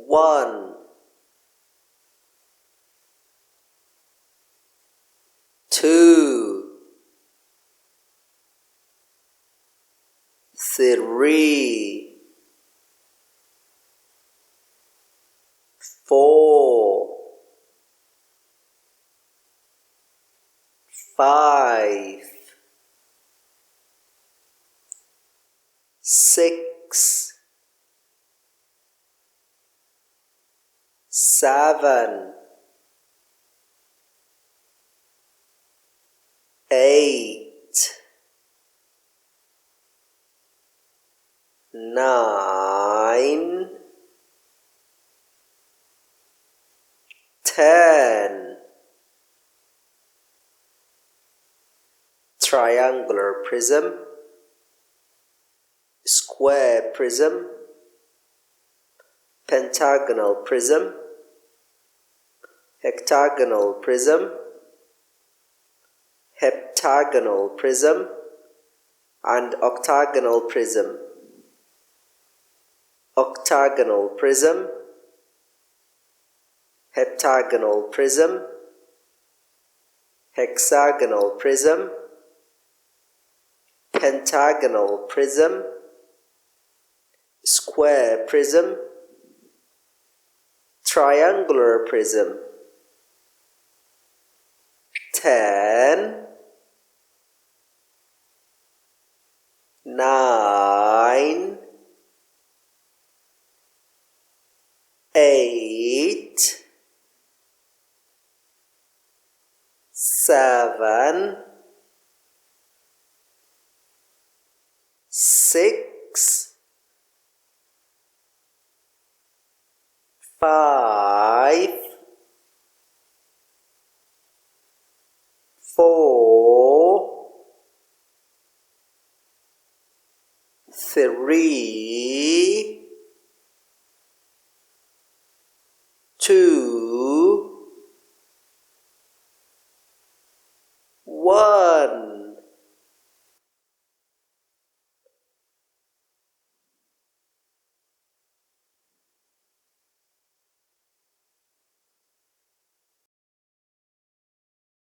1 2 3 4 5 6 7 8 9 10 Triangular prism, square prism, pentagonal prism, hectagonal prism, heptagonal prism, and octagonal prism. Octagonal prism, heptagonal prism, hexagonal prism, pentagonal prism, square prism, triangular prism. 10 9 8 7 6 5 4 3 2 1